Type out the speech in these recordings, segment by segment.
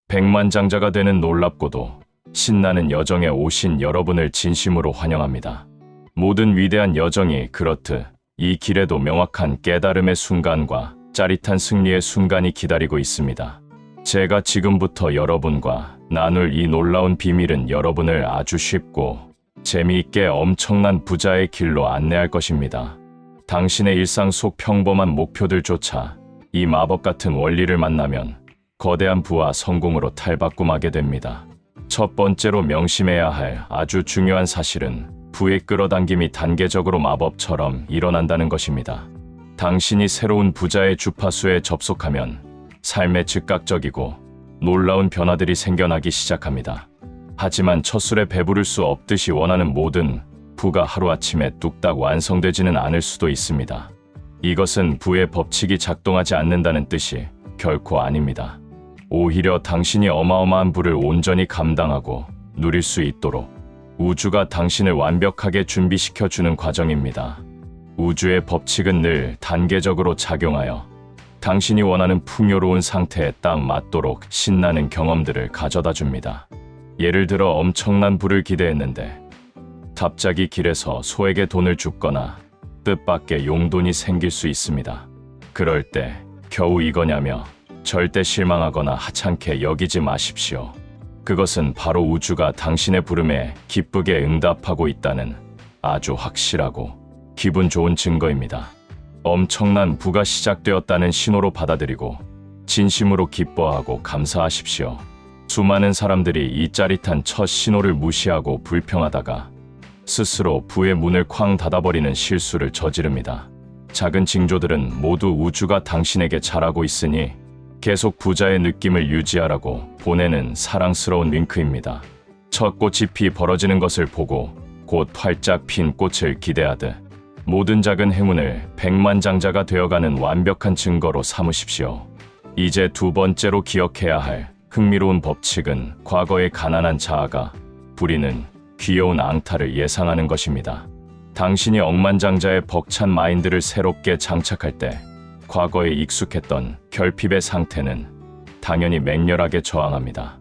백만장자가 되는 놀랍고도 신나는 여정에 오신 여러분을 진심으로 환영합니다. 모든 위대한 여정이 그렇듯 이 길에도 명확한 깨달음의 순간과 짜릿한 승리의 순간이 기다리고 있습니다. 제가 지금부터 여러분과 나눌 이 놀라운 비밀은 여러분을 아주 쉽고 재미있게 엄청난 부자의 길로 안내할 것입니다. 당신의 일상 속 평범한 목표들조차 이 마법 같은 원리를 만나면 거대한 부와 성공으로 탈바꿈하게 됩니다. 첫 번째로 명심해야 할 아주 중요한 사실은 부의 끌어당김이 단계적으로 마법처럼 일어난다는 것입니다. 당신이 새로운 부자의 주파수에 접속하면 삶에 즉각적이고 놀라운 변화들이 생겨나기 시작합니다. 하지만 첫 술에 배부를 수 없듯이 원하는 모든 부가 하루아침에 뚝딱 완성되지는 않을 수도 있습니다. 이것은 부의 법칙이 작동하지 않는다는 뜻이 결코 아닙니다. 오히려 당신이 어마어마한 부를 온전히 감당하고 누릴 수 있도록 우주가 당신을 완벽하게 준비시켜주는 과정입니다. 우주의 법칙은 늘 단계적으로 작용하여 당신이 원하는 풍요로운 상태에 딱 맞도록 신나는 경험들을 가져다 줍니다. 예를 들어 엄청난 부를 기대했는데 갑자기 길에서 소에게 돈을 줍거나 뜻밖의 용돈이 생길 수 있습니다. 그럴 때 겨우 이거냐며 절대 실망하거나 하찮게 여기지 마십시오. 그것은 바로 우주가 당신의 부름에 기쁘게 응답하고 있다는 아주 확실하고 기분 좋은 증거입니다. 엄청난 부가 시작되었다는 신호로 받아들이고 진심으로 기뻐하고 감사하십시오. 수많은 사람들이 이 짜릿한 첫 신호를 무시하고 불평하다가 스스로 부의 문을 쾅 닫아버리는 실수를 저지릅니다. 작은 징조들은 모두 우주가 당신에게 잘하고 있으니 계속 부자의 느낌을 유지하라고 보내는 사랑스러운 윙크입니다. 첫 꽃이 피 벌어지는 것을 보고 곧 활짝 핀 꽃을 기대하듯 모든 작은 행운을 백만장자가 되어가는 완벽한 증거로 삼으십시오. 이제 두 번째로 기억해야 할 흥미로운 법칙은 과거의 가난한 자아가 부리는 귀여운 앙탈을 예상하는 것입니다. 당신이 억만장자의 벅찬 마인드를 새롭게 장착할 때 과거에 익숙했던 결핍의 상태는 당연히 맹렬하게 저항합니다.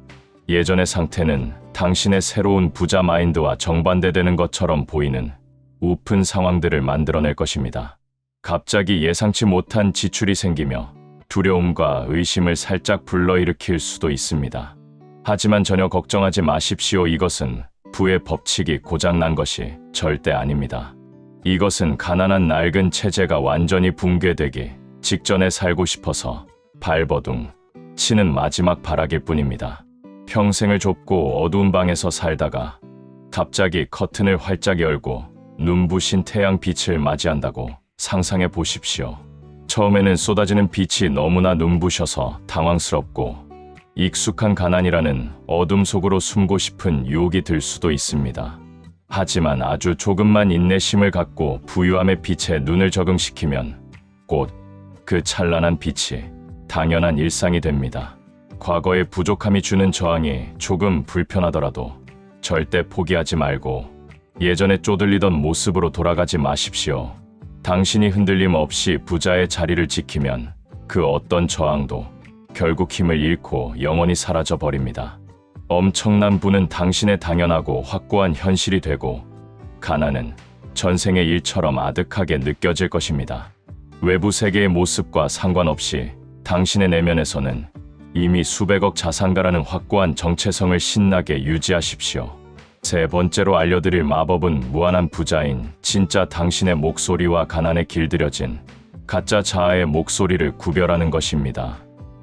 예전의 상태는 당신의 새로운 부자 마인드와 정반대되는 것처럼 보이는 우픈 상황들을 만들어낼 것입니다. 갑자기 예상치 못한 지출이 생기며 두려움과 의심을 살짝 불러일으킬 수도 있습니다. 하지만 전혀 걱정하지 마십시오. 이것은 부의 법칙이 고장난 것이 절대 아닙니다. 이것은 가난한 낡은 체제가 완전히 붕괴되기 직전에 살고 싶어서 발버둥 치는 마지막 발악일 뿐입니다. 평생을 좁고 어두운 방에서 살다가 갑자기 커튼을 활짝 열고 눈부신 태양 빛을 맞이한다고 상상해 보십시오. 처음에는 쏟아지는 빛이 너무나 눈부셔서 당황스럽고 익숙한 가난이라는 어둠 속으로 숨고 싶은 유혹이 들 수도 있습니다. 하지만 아주 조금만 인내심을 갖고 부유함의 빛에 눈을 적응시키면 곧 그 찬란한 빛이 당연한 일상이 됩니다. 과거의 부족함이 주는 저항이 조금 불편하더라도 절대 포기하지 말고 예전에 쪼들리던 모습으로 돌아가지 마십시오. 당신이 흔들림 없이 부자의 자리를 지키면 그 어떤 저항도 결국 힘을 잃고 영원히 사라져 버립니다. 엄청난 부는 당신의 당연하고 확고한 현실이 되고 가난은 전생의 일처럼 아득하게 느껴질 것입니다. 외부 세계의 모습과 상관없이 당신의 내면에서는 이미 수백억 자산가라는 확고한 정체성을 신나게 유지하십시오. 세 번째로 알려드릴 마법은 무한한 부자인 진짜 당신의 목소리와 가난에 길들여진 가짜 자아의 목소리를 구별하는 것입니다.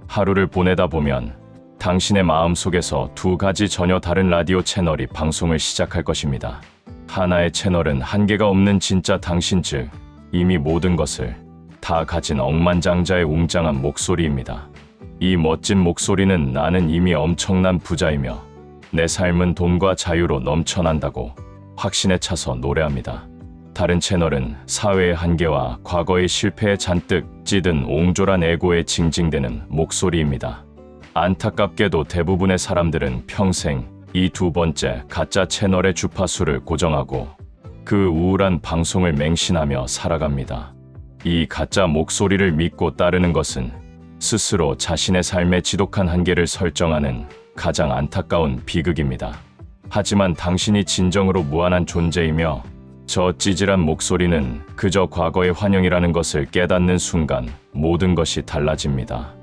하루를 보내다 보면 당신의 마음속에서 두 가지 전혀 다른 라디오 채널이 방송을 시작할 것입니다. 하나의 채널은 한계가 없는 진짜 당신, 즉 이미 모든 것을 다 가진 억만장자의 웅장한 목소리입니다. 이 멋진 목소리는 나는 이미 엄청난 부자이며 내 삶은 돈과 자유로 넘쳐난다고 확신에 차서 노래합니다. 다른 채널은 사회의 한계와 과거의 실패에 잔뜩 찌든 옹졸한 에고에 징징대는 목소리입니다. 안타깝게도 대부분의 사람들은 평생 이 두 번째 가짜 채널의 주파수를 고정하고 그 우울한 방송을 맹신하며 살아갑니다. 이 가짜 목소리를 믿고 따르는 것은 스스로 자신의 삶의 지독한 한계를 설정하는 가장 안타까운 비극입니다. 하지만 당신이 진정으로 무한한 존재이며 저 찌질한 목소리는 그저 과거의 환영이라는 것을 깨닫는 순간 모든 것이 달라집니다.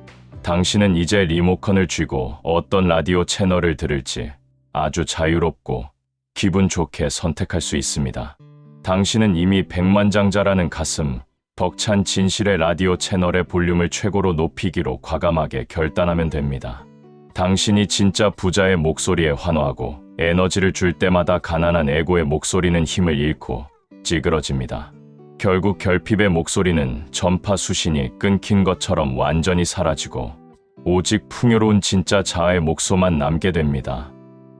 당신은 이제 리모컨을 쥐고 어떤 라디오 채널을 들을지 아주 자유롭고 기분 좋게 선택할 수 있습니다. 당신은 이미 백만장자라는 가슴 벅찬 진실의 라디오 채널의 볼륨을 최고로 높이기로 과감하게 결단하면 됩니다. 당신이 진짜 부자의 목소리에 환호하고 에너지를 줄 때마다 가난한 에고의 목소리는 힘을 잃고 찌그러집니다. 결국 결핍의 목소리는 전파 수신이 끊긴 것처럼 완전히 사라지고 오직 풍요로운 진짜 자아의 목소만 남게 됩니다.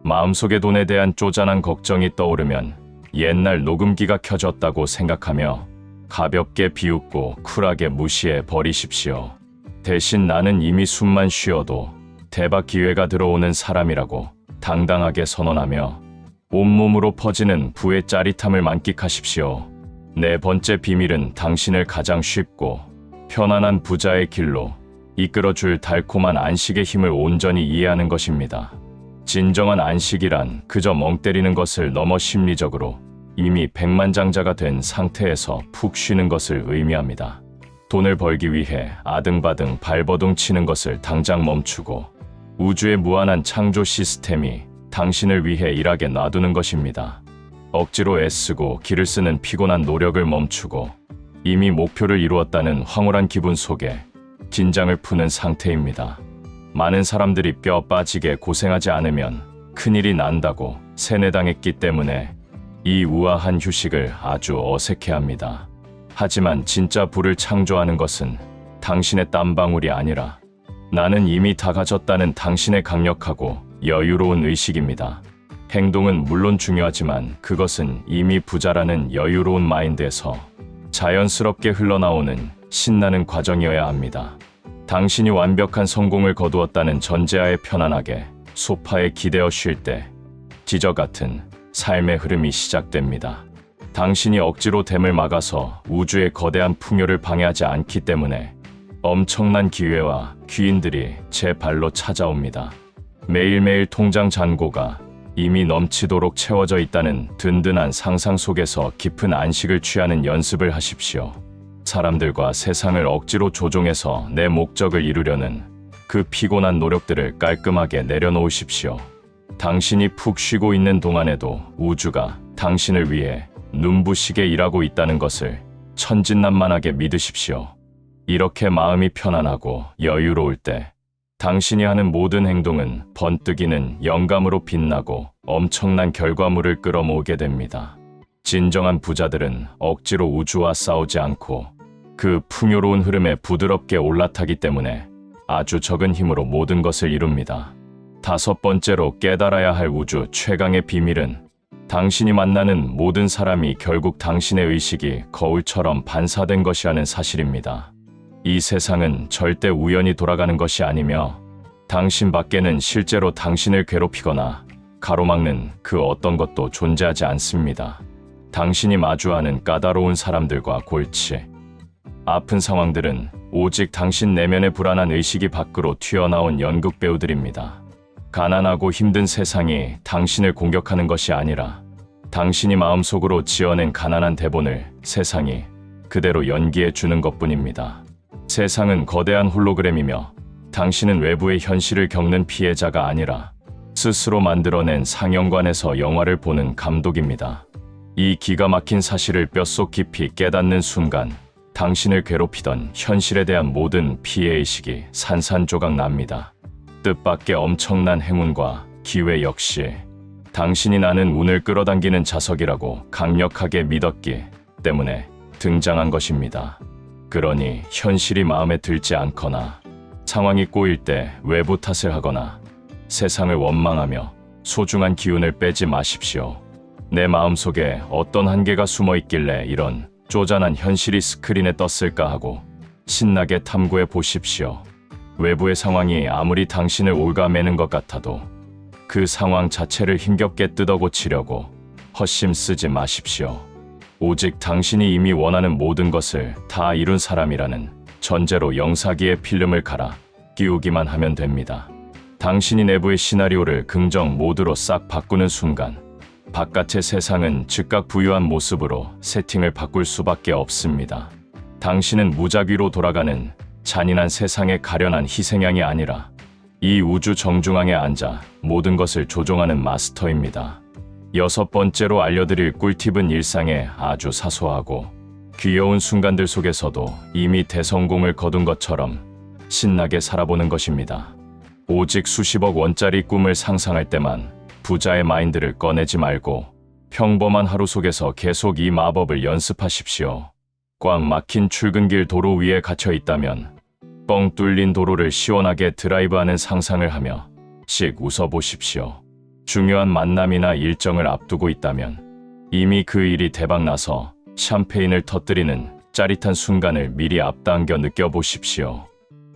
마음속의 돈에 대한 쪼잔한 걱정이 떠오르면 옛날 녹음기가 켜졌다고 생각하며 가볍게 비웃고 쿨하게 무시해 버리십시오. 대신 나는 이미 숨만 쉬어도 대박 기회가 들어오는 사람이라고 당당하게 선언하며 온몸으로 퍼지는 부의 짜릿함을 만끽하십시오. 네 번째 비밀은 당신을 가장 쉽고 편안한 부자의 길로 이끌어줄 달콤한 안식의 힘을 온전히 이해하는 것입니다. 진정한 안식이란 그저 멍 때리는 것을 넘어 심리적으로 이미 백만장자가 된 상태에서 푹 쉬는 것을 의미합니다. 돈을 벌기 위해 아등바등 발버둥 치는 것을 당장 멈추고 우주의 무한한 창조 시스템이 당신을 위해 일하게 놔두는 것입니다. 억지로 애쓰고 기를 쓰는 피곤한 노력을 멈추고 이미 목표를 이루었다는 황홀한 기분 속에 긴장을 푸는 상태입니다. 많은 사람들이 뼈 빠지게 고생하지 않으면 큰일이 난다고 세뇌당했기 때문에 이 우아한 휴식을 아주 어색해합니다. 하지만 진짜 부를 창조하는 것은 당신의 땀방울이 아니라 나는 이미 다 가졌다는 당신의 강력하고 여유로운 의식입니다. 행동은 물론 중요하지만 그것은 이미 부자라는 여유로운 마인드에서 자연스럽게 흘러나오는 신나는 과정이어야 합니다. 당신이 완벽한 성공을 거두었다는 전제하에 편안하게 소파에 기대어 쉴 때 기적 같은 삶의 흐름이 시작됩니다. 당신이 억지로 댐을 막아서 우주의 거대한 풍요를 방해하지 않기 때문에 엄청난 기회와 귀인들이 제 발로 찾아옵니다. 매일매일 통장 잔고가 이미 넘치도록 채워져 있다는 든든한 상상 속에서 깊은 안식을 취하는 연습을 하십시오. 사람들과 세상을 억지로 조종해서 내 목적을 이루려는 그 피곤한 노력들을 깔끔하게 내려놓으십시오. 당신이 푹 쉬고 있는 동안에도 우주가 당신을 위해 눈부시게 일하고 있다는 것을 천진난만하게 믿으십시오. 이렇게 마음이 편안하고 여유로울 때 당신이 하는 모든 행동은 번뜩이는 영감으로 빛나고 엄청난 결과물을 끌어모으게 됩니다. 진정한 부자들은 억지로 우주와 싸우지 않고 그 풍요로운 흐름에 부드럽게 올라타기 때문에 아주 적은 힘으로 모든 것을 이룹니다. 다섯 번째로 깨달아야 할 우주 최강의 비밀은 당신이 만나는 모든 사람이 결국 당신의 의식이 거울처럼 반사된 것이라는 사실입니다. 이 세상은 절대 우연히 돌아가는 것이 아니며 당신 밖에는 실제로 당신을 괴롭히거나 가로막는 그 어떤 것도 존재하지 않습니다. 당신이 마주하는 까다로운 사람들과 골치, 아픈 상황들은 오직 당신 내면의 불안한 의식이 밖으로 튀어나온 연극 배우들입니다. 가난하고 힘든 세상이 당신을 공격하는 것이 아니라 당신이 마음속으로 지어낸 가난한 대본을 세상이 그대로 연기해 주는 것뿐입니다. 세상은 거대한 홀로그램이며 당신은 외부의 현실을 겪는 피해자가 아니라 스스로 만들어낸 상영관에서 영화를 보는 감독입니다. 이 기가 막힌 사실을 뼛속 깊이 깨닫는 순간 당신을 괴롭히던 현실에 대한 모든 피해의식이 산산조각 납니다. 뜻밖의 엄청난 행운과 기회 역시 당신이 나는 운을 끌어당기는 자석이라고 강력하게 믿었기 때문에 등장한 것입니다. 그러니 현실이 마음에 들지 않거나 상황이 꼬일 때 외부 탓을 하거나 세상을 원망하며 소중한 기운을 빼지 마십시오. 내 마음속에 어떤 한계가 숨어 있길래 이런 쪼잔한 현실이 스크린에 떴을까 하고 신나게 탐구해 보십시오. 외부의 상황이 아무리 당신을 옭아매는 것 같아도 그 상황 자체를 힘겹게 뜯어고치려고 헛심 쓰지 마십시오. 오직 당신이 이미 원하는 모든 것을 다 이룬 사람이라는 전제로 영사기에 필름을 갈아 끼우기만 하면 됩니다. 당신이 내부의 시나리오를 긍정 모드로 싹 바꾸는 순간 바깥의 세상은 즉각 부유한 모습으로 세팅을 바꿀 수밖에 없습니다. 당신은 무작위로 돌아가는 잔인한 세상의 가련한 희생양이 아니라 이 우주 정중앙에 앉아 모든 것을 조종하는 마스터입니다. 6번째로 알려드릴 꿀팁은 일상의 아주 사소하고 귀여운 순간들 속에서도 이미 대성공을 거둔 것처럼 신나게 살아보는 것입니다. 오직 수십억 원짜리 꿈을 상상할 때만 부자의 마인드를 꺼내지 말고 평범한 하루 속에서 계속 이 마법을 연습하십시오. 꽉 막힌 출근길 도로 위에 갇혀 있다면 뻥 뚫린 도로를 시원하게 드라이브하는 상상을 하며 씩 웃어보십시오. 중요한 만남이나 일정을 앞두고 있다면 이미 그 일이 대박나서 샴페인을 터뜨리는 짜릿한 순간을 미리 앞당겨 느껴보십시오.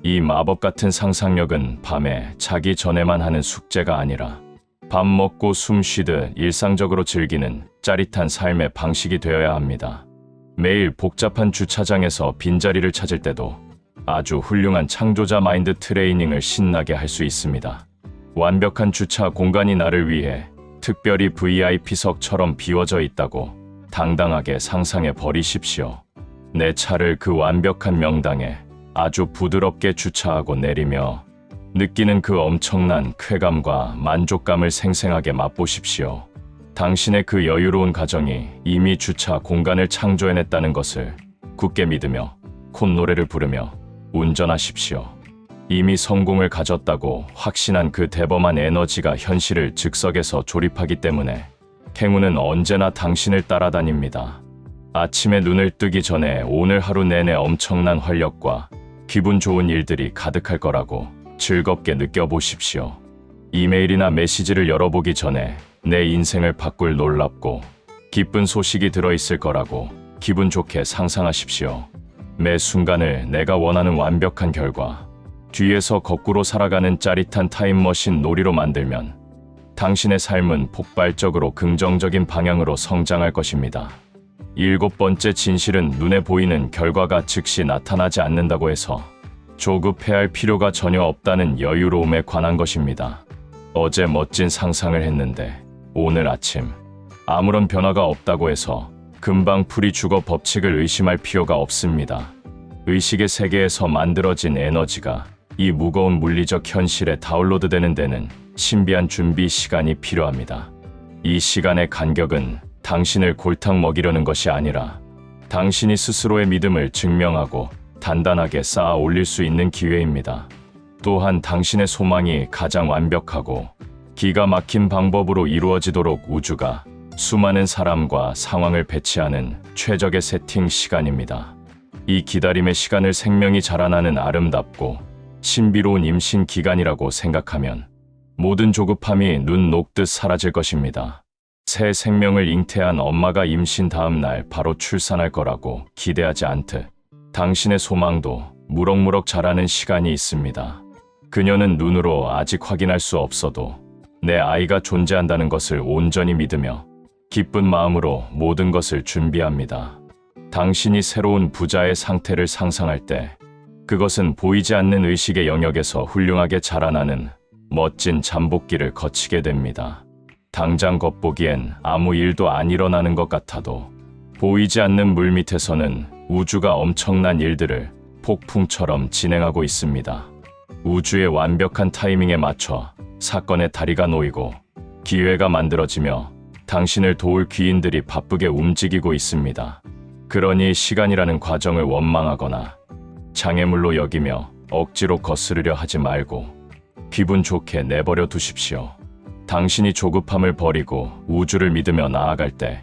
이 마법 같은 상상력은 밤에 자기 전에만 하는 숙제가 아니라 밥 먹고 숨 쉬듯 일상적으로 즐기는 짜릿한 삶의 방식이 되어야 합니다. 매일 복잡한 주차장에서 빈자리를 찾을 때도 아주 훌륭한 창조자 마인드 트레이닝을 신나게 할 수 있습니다. 완벽한 주차 공간이 나를 위해 특별히 VIP석처럼 비워져 있다고 당당하게 상상해 버리십시오. 내 차를 그 완벽한 명당에 아주 부드럽게 주차하고 내리며 느끼는 그 엄청난 쾌감과 만족감을 생생하게 맛보십시오. 당신의 그 여유로운 가정이 이미 주차 공간을 창조해냈다는 것을 굳게 믿으며 콧노래를 부르며 운전하십시오. 이미 성공을 가졌다고 확신한 그 대범한 에너지가 현실을 즉석에서 조립하기 때문에 행운은 언제나 당신을 따라다닙니다. 아침에 눈을 뜨기 전에 오늘 하루 내내 엄청난 활력과 기분 좋은 일들이 가득할 거라고 즐겁게 느껴보십시오. 이메일이나 메시지를 열어보기 전에 내 인생을 바꿀 놀랍고 기쁜 소식이 들어있을 거라고 기분 좋게 상상하십시오. 매 순간을 내가 원하는 완벽한 결과, 뒤에서 거꾸로 살아가는 짜릿한 타임머신 놀이로 만들면 당신의 삶은 폭발적으로 긍정적인 방향으로 성장할 것입니다. 7번째 진실은 눈에 보이는 결과가 즉시 나타나지 않는다고 해서 조급해할 필요가 전혀 없다는 여유로움에 관한 것입니다. 어제 멋진 상상을 했는데 오늘 아침 아무런 변화가 없다고 해서 금방 풀이 죽어 법칙을 의심할 필요가 없습니다. 의식의 세계에서 만들어진 에너지가 이 무거운 물리적 현실에 다운로드되는 데는 신비한 준비 시간이 필요합니다. 이 시간의 간격은 당신을 골탕 먹이려는 것이 아니라 당신이 스스로의 믿음을 증명하고 단단하게 쌓아 올릴 수 있는 기회입니다. 또한 당신의 소망이 가장 완벽하고 기가 막힌 방법으로 이루어지도록 우주가 수많은 사람과 상황을 배치하는 최적의 세팅 시간입니다. 이 기다림의 시간을 생명이 자라나는 아름답고 신비로운 임신 기간이라고 생각하면 모든 조급함이 눈 녹듯 사라질 것입니다. 새 생명을 잉태한 엄마가 임신 다음 날 바로 출산할 거라고 기대하지 않듯 당신의 소망도 무럭무럭 자라는 시간이 있습니다. 그녀는 눈으로 아직 확인할 수 없어도 내 아이가 존재한다는 것을 온전히 믿으며 기쁜 마음으로 모든 것을 준비합니다. 당신이 새로운 부자의 상태를 상상할 때 그것은 보이지 않는 의식의 영역에서 훌륭하게 자라나는 멋진 잠복기를 거치게 됩니다. 당장 겉보기엔 아무 일도 안 일어나는 것 같아도 보이지 않는 물밑에서는 우주가 엄청난 일들을 폭풍처럼 진행하고 있습니다. 우주의 완벽한 타이밍에 맞춰 사건의 다리가 놓이고 기회가 만들어지며 당신을 도울 귀인들이 바쁘게 움직이고 있습니다. 그러니 시간이라는 과정을 원망하거나 장애물로 여기며 억지로 거스르려 하지 말고 기분 좋게 내버려 두십시오. 당신이 조급함을 버리고 우주를 믿으며 나아갈 때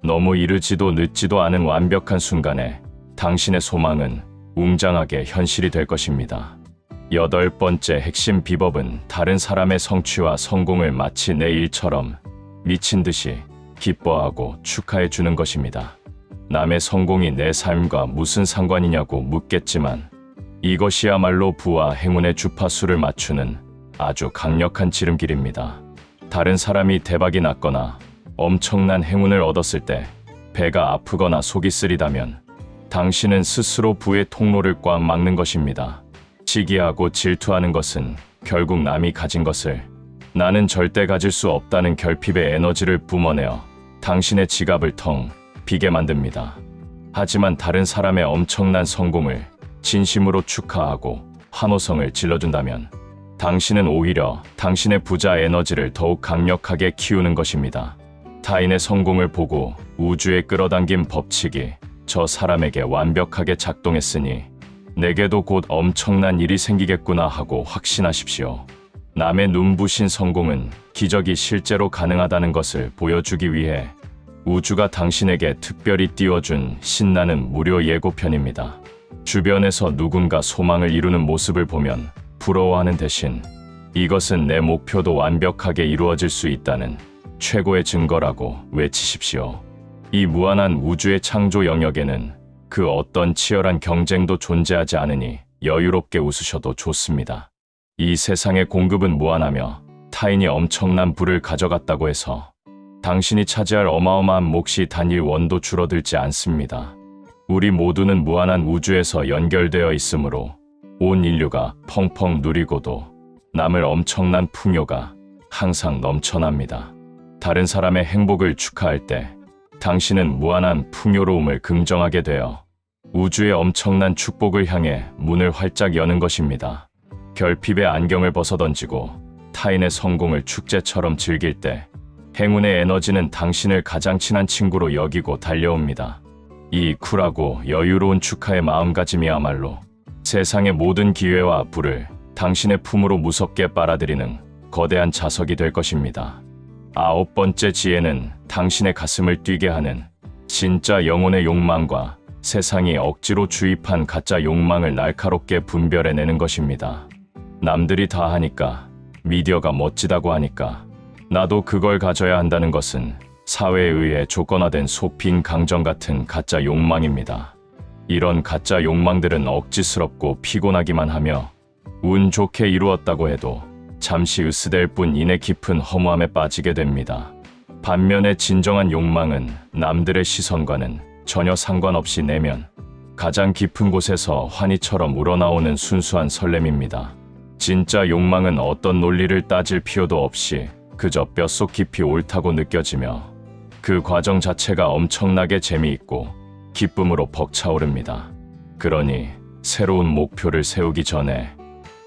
너무 이르지도 늦지도 않은 완벽한 순간에 당신의 소망은 웅장하게 현실이 될 것입니다. 8번째 핵심 비법은 다른 사람의 성취와 성공을 마치 내 일처럼 미친 듯이 기뻐하고 축하해 주는 것입니다. 남의 성공이 내 삶과 무슨 상관이냐고 묻겠지만 이것이야말로 부와 행운의 주파수를 맞추는 아주 강력한 지름길입니다. 다른 사람이 대박이 났거나 엄청난 행운을 얻었을 때 배가 아프거나 속이 쓰리다면 당신은 스스로 부의 통로를 꽉 막는 것입니다. 시기하고 질투하는 것은 결국 남이 가진 것을 나는 절대 가질 수 없다는 결핍의 에너지를 뿜어내어 당신의 지갑을 텅 비게 만듭니다. 하지만 다른 사람의 엄청난 성공을 진심으로 축하하고 환호성을 질러준다면 당신은 오히려 당신의 부자 에너지를 더욱 강력하게 키우는 것입니다. 타인의 성공을 보고 우주에 끌어당긴 법칙이 저 사람에게 완벽하게 작동했으니 내게도 곧 엄청난 일이 생기겠구나 하고 확신하십시오. 남의 눈부신 성공은 기적이 실제로 가능하다는 것을 보여주기 위해 우주가 당신에게 특별히 띄워준 신나는 무료 예고편입니다. 주변에서 누군가 소망을 이루는 모습을 보면 부러워하는 대신 이것은 내 목표도 완벽하게 이루어질 수 있다는 최고의 증거라고 외치십시오. 이 무한한 우주의 창조 영역에는 그 어떤 치열한 경쟁도 존재하지 않으니 여유롭게 웃으셔도 좋습니다. 이 세상의 공급은 무한하며 타인이 엄청난 부를 가져갔다고 해서 당신이 차지할 어마어마한 몫이 단일 원도 줄어들지 않습니다. 우리 모두는 무한한 우주에서 연결되어 있으므로 온 인류가 펑펑 누리고도 남을 엄청난 풍요가 항상 넘쳐납니다. 다른 사람의 행복을 축하할 때 당신은 무한한 풍요로움을 긍정하게 되어 우주의 엄청난 축복을 향해 문을 활짝 여는 것입니다. 결핍의 안경을 벗어던지고 타인의 성공을 축제처럼 즐길 때 행운의 에너지는 당신을 가장 친한 친구로 여기고 달려옵니다. 이 쿨하고 여유로운 축하의 마음가짐이야말로 세상의 모든 기회와 부를 당신의 품으로 무섭게 빨아들이는 거대한 자석이 될 것입니다. 9번째 지혜는 당신의 가슴을 뛰게 하는 진짜 영혼의 욕망과 세상이 억지로 주입한 가짜 욕망을 날카롭게 분별해내는 것입니다. 남들이 다 하니까, 미디어가 멋지다고 하니까 나도 그걸 가져야 한다는 것은 사회에 의해 조건화된 소핀 강정 같은 가짜 욕망입니다. 이런 가짜 욕망들은 억지스럽고 피곤하기만 하며 운 좋게 이루었다고 해도 잠시 으스댈 뿐 이내 깊은 허무함에 빠지게 됩니다. 반면에 진정한 욕망은 남들의 시선과는 전혀 상관없이 내면 가장 깊은 곳에서 환희처럼 우러나오는 순수한 설렘입니다. 진짜 욕망은 어떤 논리를 따질 필요도 없이 그저 뼛속 깊이 옳다고 느껴지며 그 과정 자체가 엄청나게 재미있고 기쁨으로 벅차오릅니다. 그러니 새로운 목표를 세우기 전에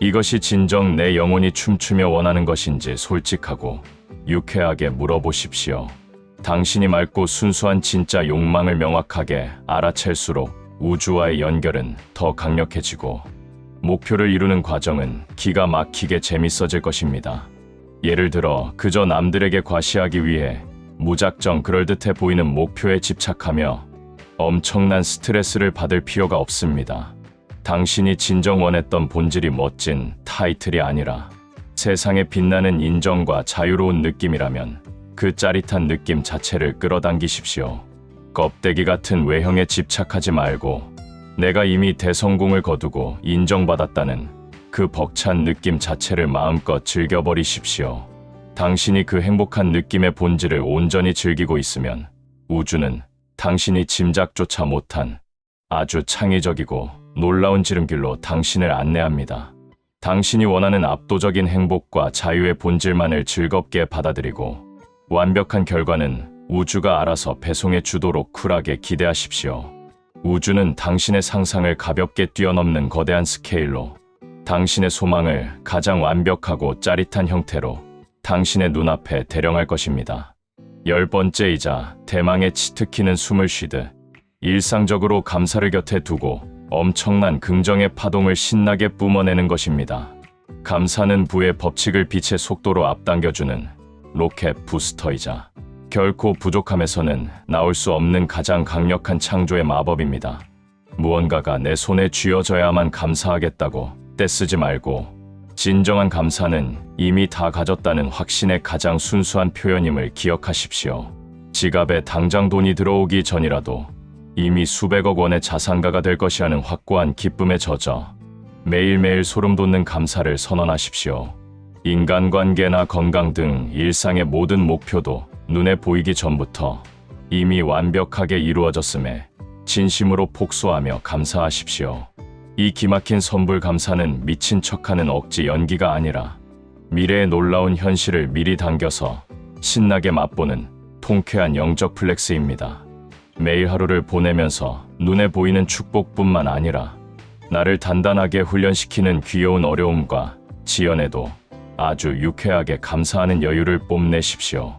이것이 진정 내 영혼이 춤추며 원하는 것인지 솔직하고 유쾌하게 물어보십시오. 당신이 맑고 순수한 진짜 욕망을 명확하게 알아챌수록 우주와의 연결은 더 강력해지고 목표를 이루는 과정은 기가 막히게 재밌어질 것입니다. 예를 들어 그저 남들에게 과시하기 위해 무작정 그럴듯해 보이는 목표에 집착하며 엄청난 스트레스를 받을 필요가 없습니다. 당신이 진정 원했던 본질이 멋진 타이틀이 아니라 세상에 빛나는 인정과 자유로운 느낌이라면 그 짜릿한 느낌 자체를 끌어당기십시오. 껍데기 같은 외형에 집착하지 말고 내가 이미 대성공을 거두고 인정받았다는 그 벅찬 느낌 자체를 마음껏 즐겨버리십시오. 당신이 그 행복한 느낌의 본질을 온전히 즐기고 있으면 우주는 당신이 짐작조차 못한 아주 창의적이고 놀라운 지름길로 당신을 안내합니다. 당신이 원하는 압도적인 행복과 자유의 본질만을 즐겁게 받아들이고 완벽한 결과는 우주가 알아서 배송해 주도록 쿨하게 기대하십시오. 우주는 당신의 상상을 가볍게 뛰어넘는 거대한 스케일로 당신의 소망을 가장 완벽하고 짜릿한 형태로 당신의 눈앞에 대령할 것입니다. 10번째이자 대망의 치트키는 숨을 쉬듯 일상적으로 감사를 곁에 두고 엄청난 긍정의 파동을 신나게 뿜어내는 것입니다. 감사는 부의 법칙을 빛의 속도로 앞당겨주는 로켓 부스터이자 결코 부족함에서는 나올 수 없는 가장 강력한 창조의 마법입니다. 무언가가 내 손에 쥐어져야만 감사하겠다고 떼쓰지 말고 진정한 감사는 이미 다 가졌다는 확신의 가장 순수한 표현임을 기억하십시오. 지갑에 당장 돈이 들어오기 전이라도 이미 수백억 원의 자산가가 될 것이라는 확고한 기쁨에 젖어 매일매일 소름 돋는 감사를 선언하십시오. 인간관계나 건강 등 일상의 모든 목표도 눈에 보이기 전부터 이미 완벽하게 이루어졌음에 진심으로 폭소하며 감사하십시오. 이 기막힌 선불 감사는 미친 척하는 억지 연기가 아니라 미래의 놀라운 현실을 미리 당겨서 신나게 맛보는 통쾌한 영적 플렉스입니다. 매일 하루를 보내면서 눈에 보이는 축복뿐만 아니라 나를 단단하게 훈련시키는 귀여운 어려움과 지연에도 아주 유쾌하게 감사하는 여유를 뽐내십시오.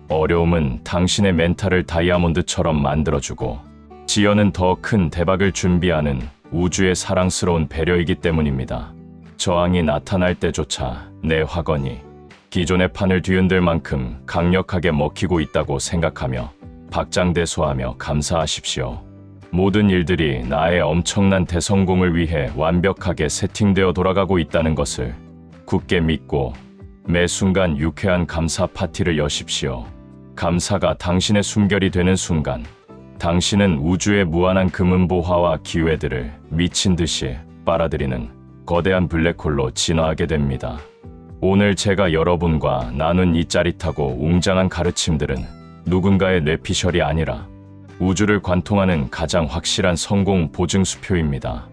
어려움은 당신의 멘탈을 다이아몬드처럼 만들어주고 지연은 더 큰 대박을 준비하는 우주의 사랑스러운 배려이기 때문입니다. 저항이 나타날 때조차 내 화건이 기존의 판을 뒤흔들 만큼 강력하게 먹히고 있다고 생각하며 박장대소하며 감사하십시오. 모든 일들이 나의 엄청난 대성공을 위해 완벽하게 세팅되어 돌아가고 있다는 것을 굳게 믿고 매 순간 유쾌한 감사 파티를 여십시오. 감사가 당신의 숨결이 되는 순간 당신은 우주의 무한한 금은보화와 기회들을 미친 듯이 빨아들이는 거대한 블랙홀로 진화하게 됩니다. 오늘 제가 여러분과 나눈 이 짜릿하고 웅장한 가르침들은 누군가의 뇌피셜이 아니라 우주를 관통하는 가장 확실한 성공 보증수표입니다.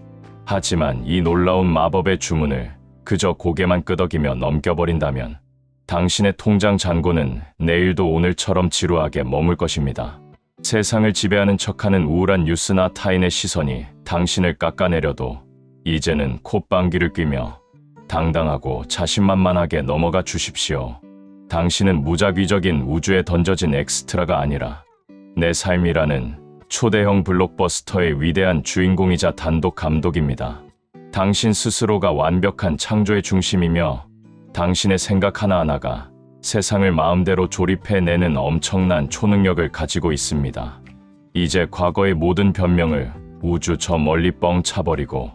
하지만 이 놀라운 마법의 주문을 그저 고개만 끄덕이며 넘겨버린다면 당신의 통장 잔고는 내일도 오늘처럼 지루하게 머물 것입니다. 세상을 지배하는 척하는 우울한 뉴스나 타인의 시선이 당신을 깎아내려도 이제는 콧방귀를 뀌며 당당하고 자신만만하게 넘어가 주십시오. 당신은 무작위적인 우주에 던져진 엑스트라가 아니라 내 삶이라는 초대형 블록버스터의 위대한 주인공이자 단독 감독입니다. 당신 스스로가 완벽한 창조의 중심이며 당신의 생각 하나하나가 세상을 마음대로 조립해내는 엄청난 초능력을 가지고 있습니다. 이제 과거의 모든 변명을 우주 저 멀리 뻥 차버리고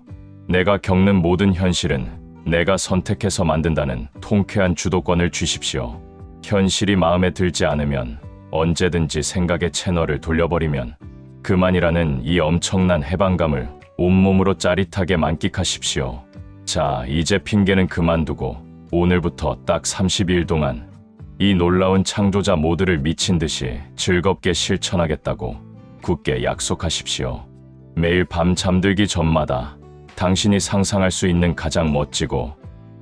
내가 겪는 모든 현실은 내가 선택해서 만든다는 통쾌한 주도권을 주십시오. 현실이 마음에 들지 않으면 언제든지 생각의 채널을 돌려버리면 그만이라는 이 엄청난 해방감을 온몸으로 짜릿하게 만끽하십시오. 자, 이제 핑계는 그만두고 오늘부터 딱 30일 동안 이 놀라운 창조자 모드를 미친 듯이 즐겁게 실천하겠다고 굳게 약속하십시오. 매일 밤 잠들기 전마다 당신이 상상할 수 있는 가장 멋지고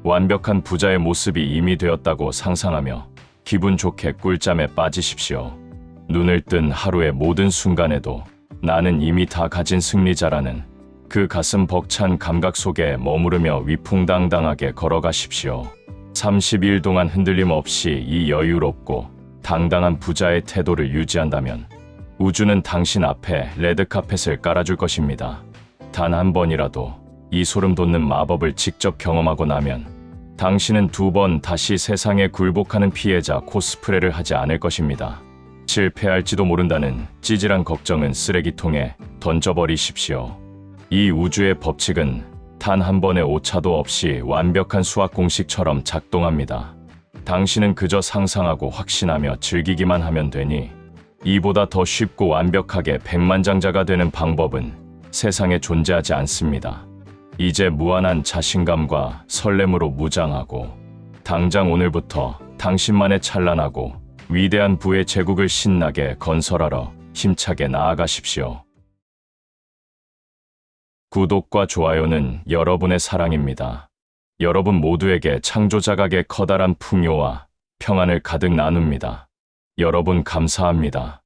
완벽한 부자의 모습이 이미 되었다고 상상하며 기분 좋게 꿀잠에 빠지십시오. 눈을 뜬 하루의 모든 순간에도 나는 이미 다 가진 승리자라는 그 가슴 벅찬 감각 속에 머무르며 위풍당당하게 걸어가십시오. 30일 동안 흔들림 없이 이 여유롭고 당당한 부자의 태도를 유지한다면 우주는 당신 앞에 레드카펫을 깔아줄 것입니다. 단 한 번이라도 이 소름 돋는 마법을 직접 경험하고 나면 당신은 두 번 다시 세상에 굴복하는 피해자 코스프레를 하지 않을 것입니다. 실패할지도 모른다는 찌질한 걱정은 쓰레기통에 던져버리십시오. 이 우주의 법칙은 단 한 번의 오차도 없이 완벽한 수학 공식처럼 작동합니다. 당신은 그저 상상하고 확신하며 즐기기만 하면 되니 이보다 더 쉽고 완벽하게 백만장자가 되는 방법은 세상에 존재하지 않습니다. 이제 무한한 자신감과 설렘으로 무장하고 당장 오늘부터 당신만의 찬란하고 위대한 부의 제국을 신나게 건설하러 힘차게 나아가십시오. 구독과 좋아요는 여러분의 사랑입니다. 여러분 모두에게 창조자각의 커다란 풍요와 평안을 가득 나눕니다. 여러분 감사합니다.